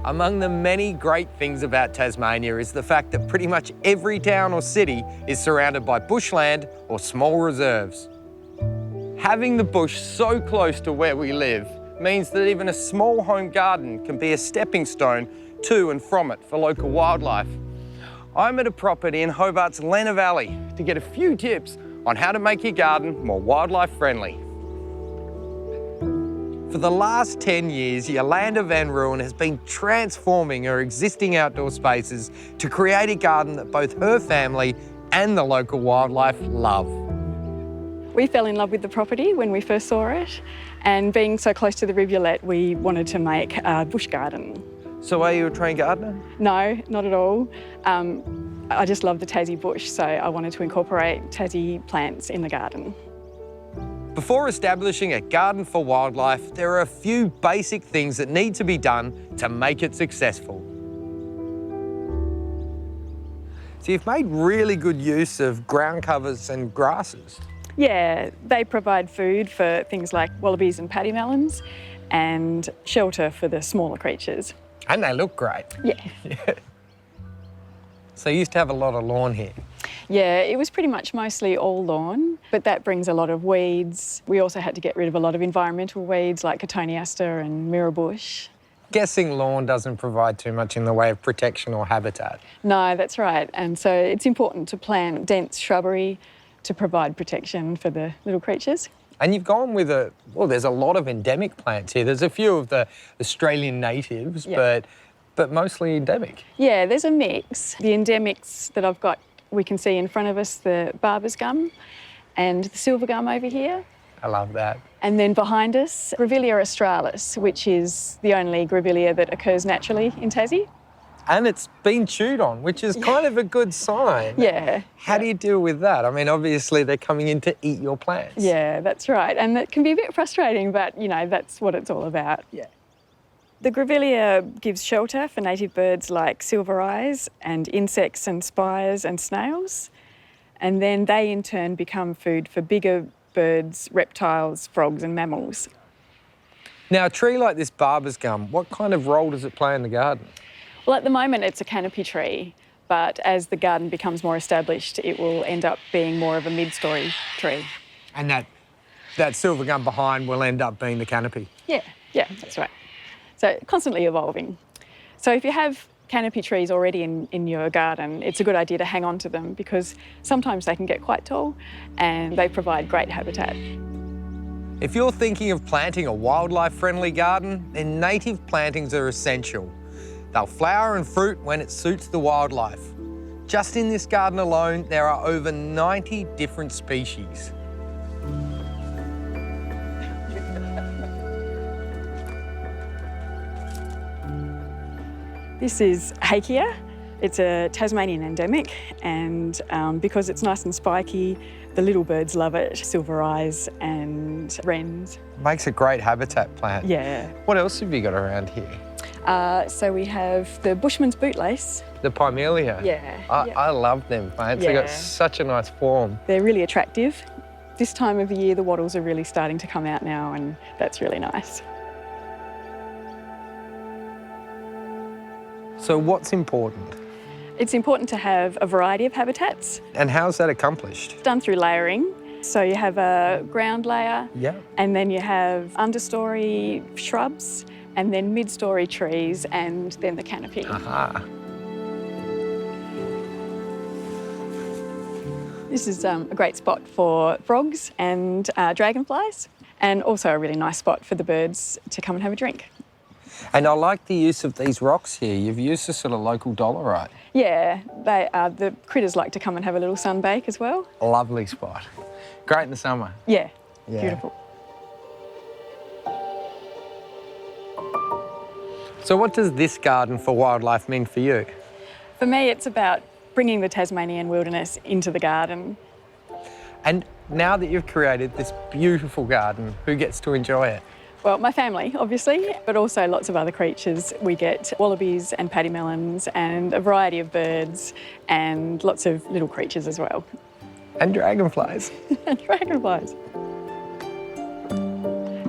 Among the many great things about Tasmania is the fact that pretty much every town or city is surrounded by bushland or small reserves. Having the bush so close to where we live means that even a small home garden can be a stepping stone to and from it for local wildlife. I'm at a property in Hobart's Lena Valley to get a few tips on how to make your garden more wildlife friendly. For the last 10 years, Yolanda Van Rooyen has been transforming her existing outdoor spaces to create a garden that both her family and the local wildlife love. We fell in love with the property when we first saw it, and being so close to the rivulet, we wanted to make a bush garden. So are you a trained gardener? No, not at all. I just love the Tassie bush, so I wanted to incorporate Tassie plants in the garden. Before establishing a garden for wildlife, there are a few basic things that need to be done to make it successful. So you've made really good use of ground covers and grasses. Yeah, they provide food for things like wallabies and paddymelons and shelter for the smaller creatures. And they look great. Yeah. So you used to have a lot of lawn here. Yeah, it was pretty much mostly all lawn, but that brings a lot of weeds. We also had to get rid of a lot of environmental weeds like Cotoneaster and mirrorbush. Guessing lawn doesn't provide too much in the way of protection or habitat. No, that's right. And so it's important to plant dense shrubbery to provide protection for the little creatures. And you've gone with there's a lot of endemic plants here. There's a few of the Australian natives, yeah. but mostly endemic. Yeah, there's a mix. The endemics that I've got, we can see in front of us the barber's gum and the silver gum over here. I love that. And then behind us, Grevillea australis, which is the only grevillea that occurs naturally in Tassie. And it's been chewed on, which is kind of a good sign. Yeah. How do you deal with that? I mean, obviously they're coming in to eat your plants. Yeah, that's right. And that can be a bit frustrating, but, you know, that's what it's all about. Yeah. The grevillea gives shelter for native birds like silver eyes and insects and spires and snails. And then they in turn become food for bigger birds, reptiles, frogs and mammals. Now, a tree like this barber's gum, what kind of role does it play in the garden? Well, at the moment it's a canopy tree, but as the garden becomes more established, it will end up being more of a mid-storey tree. And that silver gum behind will end up being the canopy? Yeah, that's right. So constantly evolving. So if you have canopy trees already in your garden, it's a good idea to hang on to them because sometimes they can get quite tall and they provide great habitat. If you're thinking of planting a wildlife-friendly garden, then native plantings are essential. They'll flower and fruit when it suits the wildlife. Just in this garden alone, there are over 90 different species. This is Hakea. It's a Tasmanian endemic, and because it's nice and spiky, the little birds love it. Silver eyes and wrens. Makes a great habitat plant. Yeah. What else have you got around here? So we have the bushman's bootlace. The pimelia. Yeah. I love them plants. They've got such a nice form. They're really attractive. This time of the year, the wattles are really starting to come out now, and that's really nice. So what's important? It's important to have a variety of habitats. And how's that accomplished? It's done through layering. So you have a ground layer, and then you have understory shrubs, and then mid-story trees, and then the canopy. Aha. This is a great spot for frogs and dragonflies, and also a really nice spot for the birds to come and have a drink. And I like the use of these rocks here. You've used a sort of local dolerite. Yeah, the critters like to come and have a little sunbake as well. A lovely spot. Great in the summer. Yeah. Beautiful. So what does this garden for wildlife mean for you? For me, it's about bringing the Tasmanian wilderness into the garden. And now that you've created this beautiful garden, who gets to enjoy it? Well, my family, obviously, but also lots of other creatures. We get wallabies and paddymelons and a variety of birds and lots of little creatures as well. And dragonflies. And dragonflies.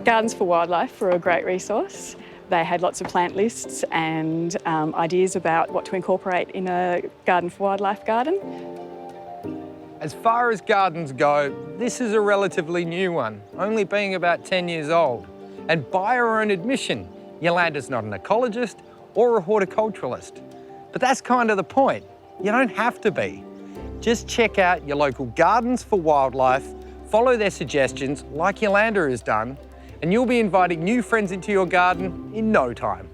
Gardens for Wildlife are a great resource. They had lots of plant lists and ideas about what to incorporate in a garden for wildlife garden. As far as gardens go, this is a relatively new one, only being about 10 years old. And by her own admission, Yolanda's not an ecologist or a horticulturalist. But that's kind of the point. You don't have to be. Just check out your local gardens for wildlife, follow their suggestions like Yolanda has done, and you'll be inviting new friends into your garden in no time.